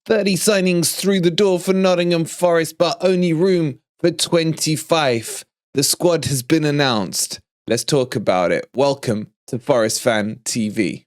30 signings through the door for Nottingham Forest, but only room for 25. The squad has been announced. Let's talk about it. Welcome to Forest Fan TV.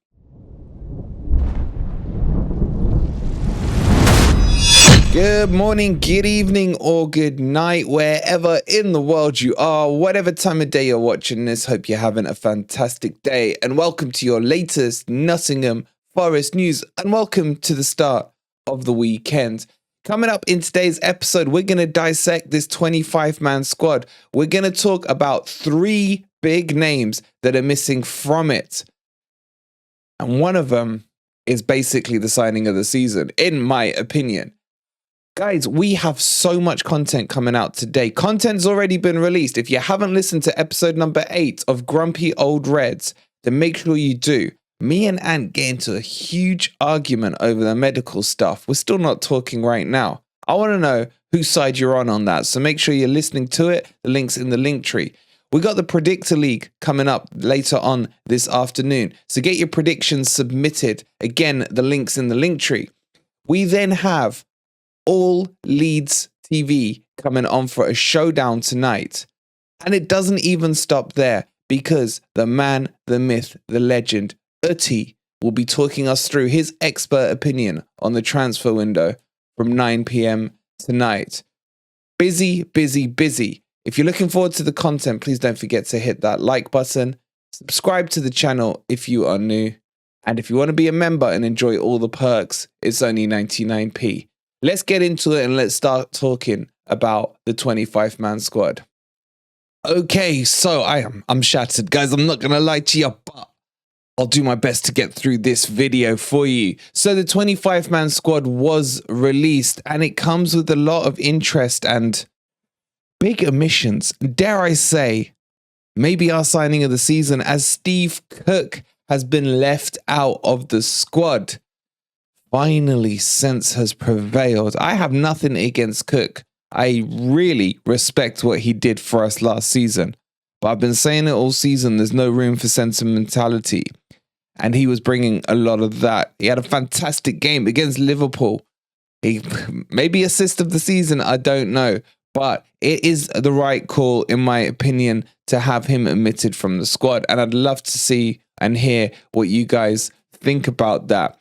Good morning, good evening, or good night, wherever in the world you are, whatever time of day you're watching this. Hope you're having a fantastic day, and welcome to your latest Nottingham Forest news, and welcome to the start of the weekend. Coming up in today's episode, we're going to dissect this 25-man squad. We're going to talk about 3 big names that are missing from it, and one of them is basically the signing of the season, in my opinion. Guys, we have so much content coming out today. Content's already been released. If you haven't listened to episode number 8 of Grumpy Old Reds, then make sure you do. Me and Ant get into a huge argument over the medical stuff. We're still not talking right now. I want to know whose side you're on that, so make sure you're listening to it. The link's in the link tree. We got the Predictor League coming up later on this afternoon, so get your predictions submitted. Again, the link's in the link tree. We then have All Leeds TV coming on for a showdown tonight. And it doesn't even stop there, because the man, the myth, the legend, Uti will be talking us through his expert opinion on the transfer window from 9 p.m. tonight. Busy, busy, busy. If you're looking forward to the content, please don't forget to hit that like button. Subscribe to the channel if you are new. And if you want to be a member and enjoy all the perks, it's only 99p. Let's get into it and let's start talking about the 25-man squad. Okay, so I'm shattered, guys. I'm not going to lie to you, but I'll do my best to get through this video for you. So the 25-man squad was released, and it comes with a lot of interest and big omissions. Dare I say, maybe our signing of the season, as Steve Cook has been left out of the squad. Finally, sense has prevailed. I have nothing against Cook. I really respect what he did for us last season. But I've been saying it all season, there's no room for sentimentality. And he was bringing a lot of that. He had a fantastic game against Liverpool. He maybe assist of the season, I don't know. But it is the right call, in my opinion, to have him omitted from the squad. And I'd love to see and hear what you guys think about that.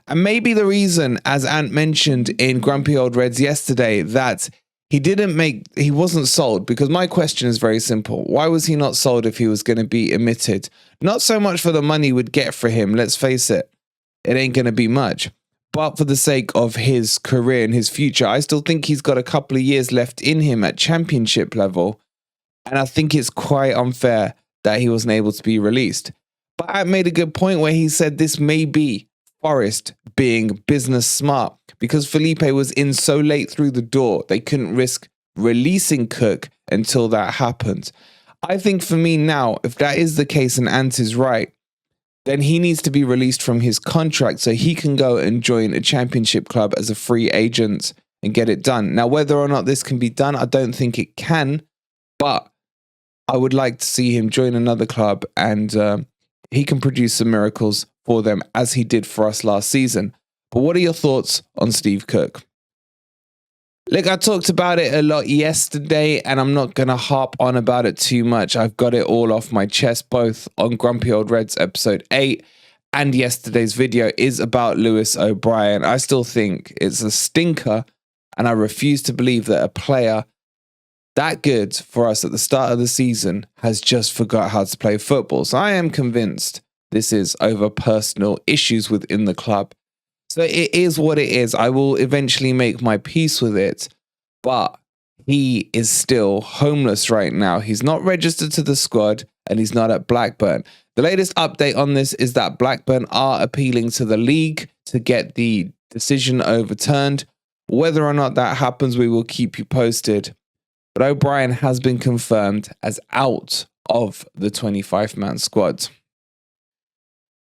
And maybe the reason, as Ant mentioned in Grumpy Old Reds yesterday, that he wasn't sold, because my question is very simple. Why was he not sold if he was going to be omitted? Not so much for the money we'd get for him, let's face it. It ain't going to be much. But for the sake of his career and his future, I still think he's got a couple of years left in him at championship level. And I think it's quite unfair that he wasn't able to be released. But Ant made a good point where he said this may be Forest being business smart, because Felipe was in so late through the door, they couldn't risk releasing Cook until that happened. I think for me now, if that is the case and Ant is right, then he needs to be released from his contract so he can go and join a championship club as a free agent and get it done. Now, whether or not this can be done, I don't think it can, but I would like to see him join another club and he can produce some miracles for them as he did for us last season. But what are your thoughts on Steve Cook? Look, I talked about it a lot yesterday, and I'm not going to harp on about it too much. I've got it all off my chest, both on Grumpy Old Reds episode 8 and yesterday's video is about Lewis O'Brien. I still think it's a stinker, and I refuse to believe that a player that good for us at the start of the season has just forgot how to play football. So I am convinced this is over personal issues within the club. So it is what it is. I will eventually make my peace with it. But he is still homeless right now. He's not registered to the squad and he's not at Blackburn. The latest update on this is that Blackburn are appealing to the league to get the decision overturned. Whether or not that happens, we will keep you posted. But O'Brien has been confirmed as out of the 25-man squad.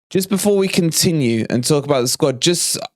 Just before we continue and talk about the squad,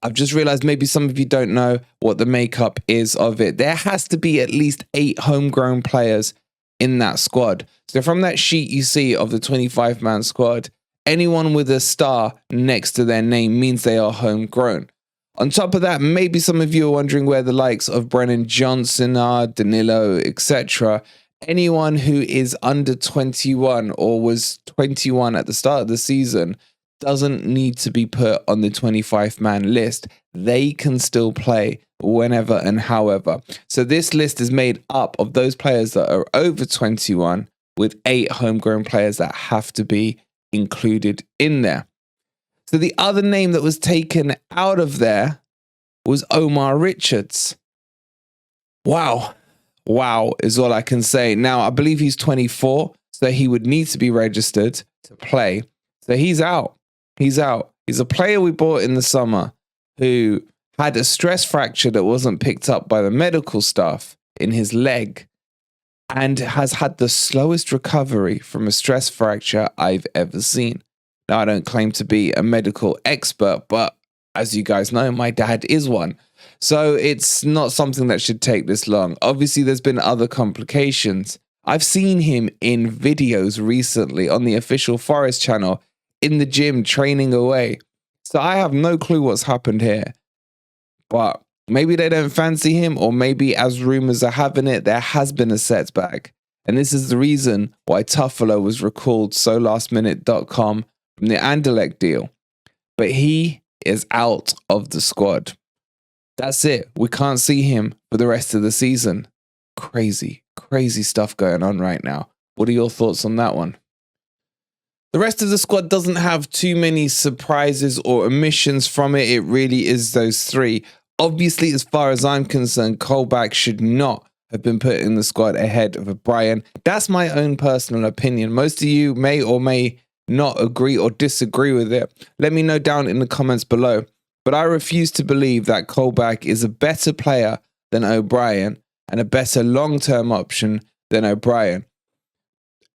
I've just realized maybe some of you don't know what the makeup is of it. There has to be at least 8 homegrown players in that squad. So from that sheet you see of the 25-man squad, anyone with a star next to their name means they are homegrown. On top of that, maybe some of you are wondering where the likes of Brennan Johnson are, Danilo, etc. Anyone who is under 21 or was 21 at the start of the season doesn't need to be put on the 25-man list. They can still play whenever and however. So this list is made up of those players that are over 21 with 8 homegrown players that have to be included in there. So the other name that was taken out of there was Omar Richards. Wow. Wow is all I can say. Now, I believe he's 24, so he would need to be registered to play. So he's out. He's out. He's a player we bought in the summer who had a stress fracture that wasn't picked up by the medical staff in his leg and has had the slowest recovery from a stress fracture I've ever seen. Now, I don't claim to be a medical expert, but as you guys know, my dad is one. So it's not something that should take this long. Obviously, there's been other complications. I've seen him in videos recently on the official Forest channel in the gym training away. So I have no clue what's happened here. But maybe they don't fancy him, or maybe, as rumors are having it, there has been a setback. And this is the reason why Tuffalo was recalled so lastminute.com from the Anderlecht deal. But he is out of the squad. That's it. We can't see him for the rest of the season. Crazy, crazy stuff going on right now. What are your thoughts on that one? The rest of the squad doesn't have too many surprises or omissions from it. It really is those 3. Obviously, as far as I'm concerned, Colback should not have been put in the squad ahead of O'Brien. That's my own personal opinion. Most of you may or may not agree or disagree with it. Let me know down in the comments below. But I refuse to believe that Colback is a better player than O'Brien and a better long-term option than O'Brien.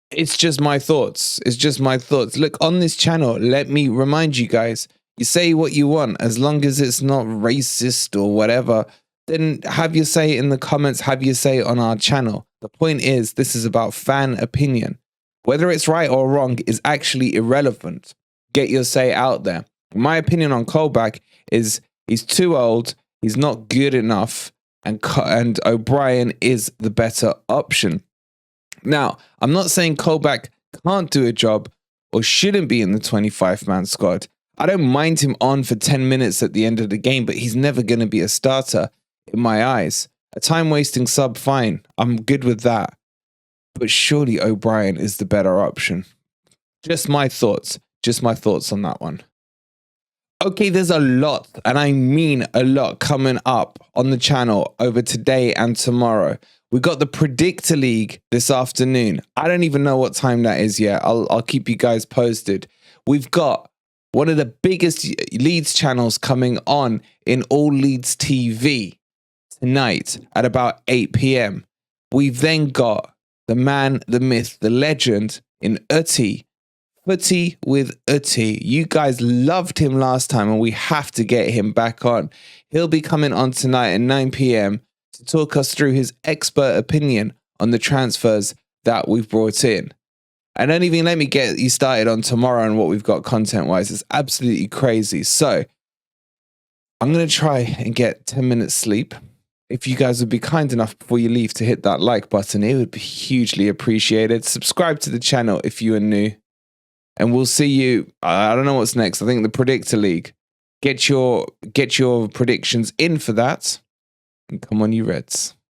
It's just my thoughts. It's just my thoughts. Look, on this channel, let me remind you guys, you say what you want, as long as it's not racist or whatever, then have your say in the comments, have your say on our channel. The point is, this is about fan opinion. Whether it's right or wrong is actually irrelevant. Get your say out there. My opinion on Colback is he's too old, he's not good enough, and O'Brien is the better option. Now, I'm not saying Colback can't do a job or shouldn't be in the 25-man squad. I don't mind him on for 10 minutes at the end of the game, but he's never going to be a starter in my eyes. A time-wasting sub, fine. I'm good with that. But surely O'Brien is the better option. Just my thoughts. Just my thoughts on that one. Okay, there's a lot, and I mean a lot, coming up on the channel over today and tomorrow. We got the Predictor League this afternoon. I don't even know what time that is yet. I'll keep you guys posted. We've got one of the biggest Leeds channels coming on in All Leeds TV tonight at about 8 p.m. We've then got the man, the myth, the legend in Uti. Footy with Uti. You guys loved him last time, and we have to get him back on. He'll be coming on tonight at 9 p.m. to talk us through his expert opinion on the transfers that we've brought in. And don't even let me get you started on tomorrow and what we've got content-wise. It's absolutely crazy. So I'm going to try and get 10 minutes sleep. If you guys would be kind enough before you leave to hit that like button, it would be hugely appreciated. Subscribe to the channel if you are new. And we'll see you, I don't know what's next. I think the Predictor League. Get your predictions in for that. And come on, you Reds.